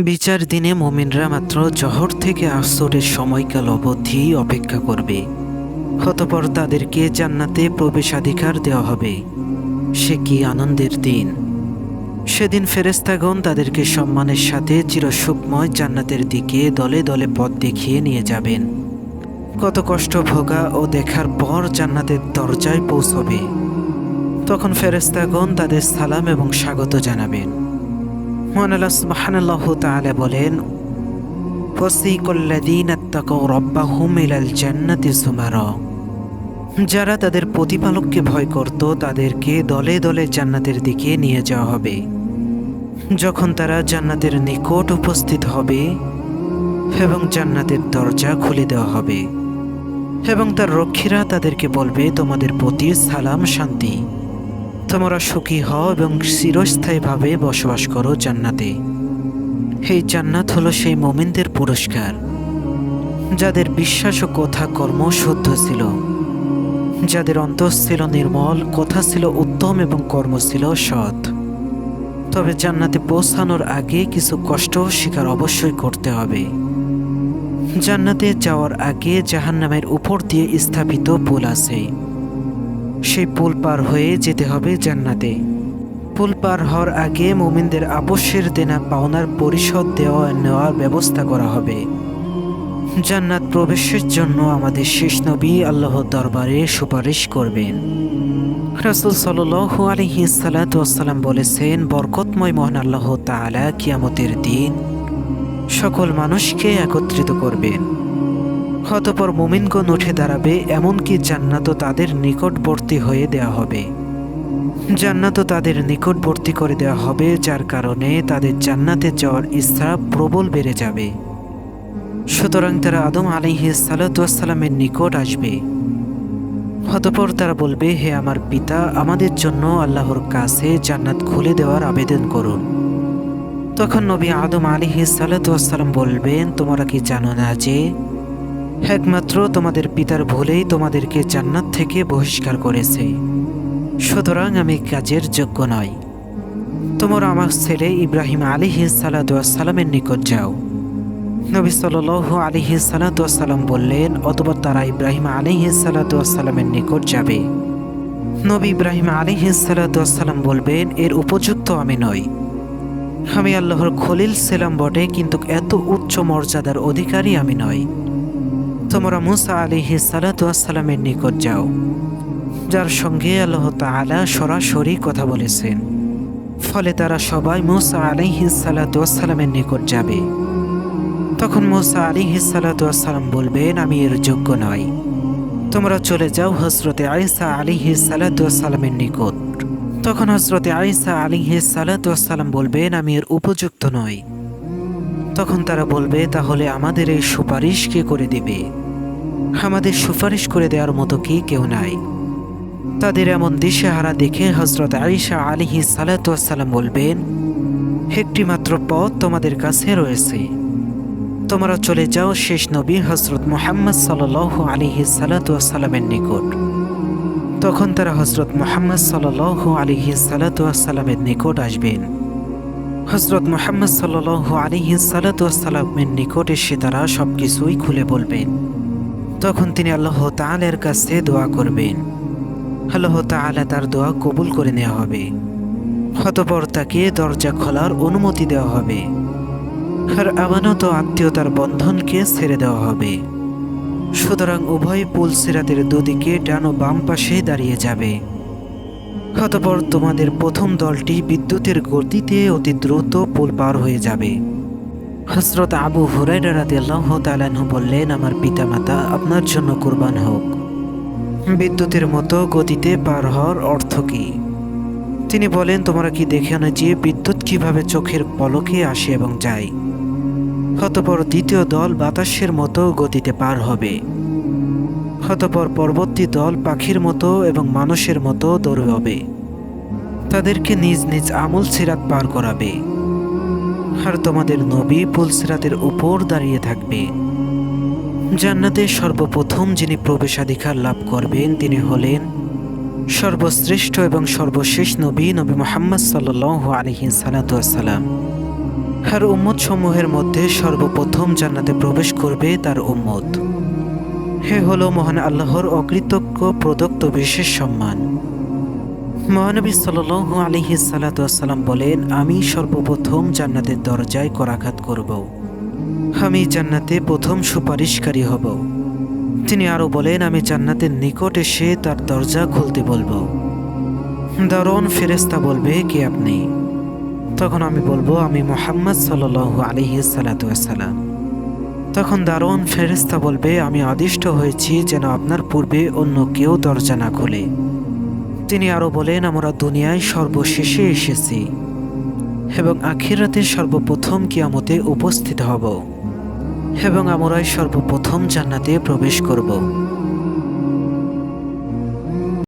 বিচার দিনে মুমিনরা মাত্র জহর থেকে আসরের সময়কাল অবধি অপেক্ষা করবে। অতঃপর তাদেরকে জান্নাতে প্রবেশাধিকার দেওয়া হবে। সে কি আনন্দের দিন! সেদিন ফেরেশতাগণ তাদেরকে সম্মানের সাথে চিরসুখময় জান্নাতের দিকে দলে দলে পথ দেখিয়ে নিয়ে যাবেন। কত কষ্ট ভোগা ও দেখার পর জান্নাতের দরজায় পৌঁছবে। তখন ফেরেশতাগণ তাদের সালাম এবং স্বাগত জানাবেন। মহান আল্লাহ সুবহানাল্লাহু তাআলা বলেন, ওয়াসিকাল্লাযীনা ইত্তাকাউ রাব্বাহুম ইলাল জান্নাতি যুমারা। যারা তাদের প্রতিপালককে ভয় করত তাদেরকে দলে দলে জান্নাতের দিকে নিয়ে যাওয়া হবে। যখন তারা জান্নাতের নিকট উপস্থিত হবে এবং জান্নাতের দরজা খুলে দেওয়া হবে এবং তার রক্ষীরা তাদেরকে বলবে, তোমাদের প্রতি সালাম, শান্তি। তোমরা সুখী হও এবং চিরস্থায়ীভাবে বসবাস করো জান্নাতে। এই জান্নাত হলো সেই মুমিনদের পুরস্কার যাদের বিশ্বাস ও কথা কর্ম শুদ্ধ ছিল, যাদের অন্তর ছিল নির্মল, কথা ছিল উত্তম এবং কর্ম ছিল সৎ। তবে জান্নাতে পৌঁছানোর আগে কিছু কষ্ট স্বীকার অবশ্যই করতে হবে। জান্নাতে যাওয়ার আগে জাহান্নামের উপর দিয়ে স্থাপিত পুল আছে। সেই পুল পার হয়ে যেতে হবে জান্নাতে। পুল পার হওয়ার আগে মুমিনদের আপসের দেনা পাওনার পরিশোধ নেওয়ার ব্যবস্থা করা হবে। জান্নাত প্রবেশের জন্য আমাদের শেষ নবী আল্লাহর দরবারে সুপারিশ করবেন। রাসূল সাল্লাল্লাহু আলাইহি সাল্লাম বলেছেন, বরকতময় মহান আল্লাহ তাআলা কিয়ামতের দিন সকল মানুষকে একত্রিত করবেন। অতঃপর মুমিনগণ উঠে দাঁড়াবে, এমনকি জান্নাতও তাদের নিকটবর্তী হয়ে দেওয়া হবে। জান্নাতও তাদের নিকটবর্তী করে দেওয়া হবে, যার কারণে তাদের জান্নাতে যাওয়ার ইচ্ছা প্রবল বেড়ে যাবে। সুতরাং তারা আদম আলাইহিস সালামের নিকট আসবে। অতঃপর তারা বলবে, হে আমার পিতা, আমাদের জন্য আল্লাহর কাছে জান্নাত খুলে দেওয়ার আবেদন করুন। তখন নবী আদম আলাইহিস সালাম বলবেন, তোমরা কি জানো না যে একমাত্র তোমাদের পিতার ভুলেই তোমাদেরকে জান্নাত থেকে বহিষ্কার করেছে? সুতরাং আমি কাজের যোগ্য নই। তোমরা আমার ছেলে ইব্রাহিম আলাইহিস সালামের নিকট যাও। নবী সাল্লাল্লাহু আলাইহি সাল্লাম বললেন, অতঃপর তারা ইব্রাহিম আলাইহিস সালামের নিকট যাবে। নবী ইব্রাহিম আলাইহিস সালাম বলবেন, এর উপযুক্ত আমি নই। আমি আল্লাহর খলিল ছিলাম বটে, কিন্তু এত উচ্চ মর্যাদার অধিকারী আমি নই। তোমরা মুসা আলাইহিস সালামের নিকট যাও, যার সঙ্গে আল্লাহ তাআলা সরাসরি কথা বলেছেন। ফলে তারা সবাই মুসা আলাইহিস সালামের নিকট যাবে। তখন মুসা আলাইহিস সালাম বলবেন, আমি এর যোগ্য নই। তোমরা চলে যাও হযরতে ঈসা আলাইহিস সালামের নিকট। তখন হযরতে ঈসা আলাইহিস সালাম বলবেন, আমি এর উপযুক্ত নই। তখন তারা বলবে, তাহলে আমাদের এই সুপারিশ কে করে দিবে? আমাদের সুপারিশ করে দেওয়ার মতো কি কেউ নাই? তাদের এমন দিশেহারা দেখে হযরত ঈসা আলাইহিস সালাম বলবেন, একটি মাত্র পথ তোমাদের কাছে রয়েছে। তোমরা চলে যাও শেষ নবী হযরত মুহাম্মদ সাল্লাল্লাহু আলাইহি সাল্লামের নিকট। তখন তারা হযরত মুহাম্মদ সাল্লাল্লাহু আলাইহি সাল্লামের নিকট আসবেন। হযরত মুহাম্মদ সাল্লাল্লাহু আলাইহি সাল্লামের নিকট এসে তারা সবকিছুই খুলে বলবেন। তখন তিনি আল্লাহ তাআলার কাছে দোয়া করবেন। আল্লাহ তাআলা তার দোয়া কবুল করে নেওয়া হবে। অতঃপর তাকে দরজা খোলার অনুমতি দেওয়া হবে। আর আমানত ও আত্মীয়তার বন্ধনকে ছেড়ে দেওয়া হবে। সুতরাং উভয় পুল সিরাতের দুদিকে ডান ও বাম পাশে দাঁড়িয়ে যাবে। অতঃপর তোমাদের প্রথম দলটি বিদ্যুতের গতিতে অতি দ্রুত পুল পার হয়ে যাবে। হযরত আবু হুরায়রা রাদিয়াল্লাহু তাআলা আনহু বললেন, আমার পিতামাতা আপনার জন্য কুরবান হোক। বিদ্যুতের মতো গতিতে পার হওয়ার অর্থ কি? তিনি বলেন, তোমরা কি দেখে না যে বিদ্যুৎ কিভাবে চোখের পলকে আসে এবং যায়? অতঃপর দ্বিতীয় দল বাতাসের মতো গতিতে পার হবে। অতঃপর পরবর্তী দল পাখির মতো এবং মানুষের মতো দৌড়বে। তাদেরকে নিজ নিজ আমল সিরাত পার করাবে। আর তোমাদের নবী পুল সিরাতের উপর দাঁড়িয়ে থাকবে। জান্নাতে সর্বপ্রথম যিনি প্রবেশাধিকার লাভ করবেন তিনি হলেন সর্বশ্রেষ্ঠ এবং সর্বশেষ নবী মুহাম্মদ সাল্লাল্লাহু আলাইহি সাল্লাম। আর উম্মত সমূহের মধ্যে সর্বপ্রথম জান্নাতে প্রবেশ করবে তার উম্মত। হে হলো মহান আল্লাহর অকৃতজ্ঞ প্রদত্ত বিশেষ সম্মান। মহানবী সাল্লাল্লাহু আলাইহি সাল্লাম বলেন, আমি সর্বপ্রথম জান্নাতের দরজায় করাঘাত করব। আমি জান্নাতে প্রথম সুপারিশকারী হব। তিনি আরও বলেন, আমি জান্নাতের নিকট এসে তার দরজা খুলতে বলবো। দারোয়ান ফেরেশতা বলবে, কে আপনি? তখন আমি বলবো, আমি মুহাম্মদ সাল্লাল্লাহু আলাইহি সাল্লাম। তখন দারোয়ান ফেরেশতা বলবে, আমি আদিষ্ট হয়েছি যেন আপনার পূর্বে অন্য কেউ দরজা না খোলে। তিনি আরও বলেন, আমরা দুনিয়ায় সর্বশেষে এসেছি এবং আখিরাতে সর্বপ্রথম কিয়ামতে উপস্থিত হব এবং আমরাই সর্বপ্রথম জান্নাতে প্রবেশ করব।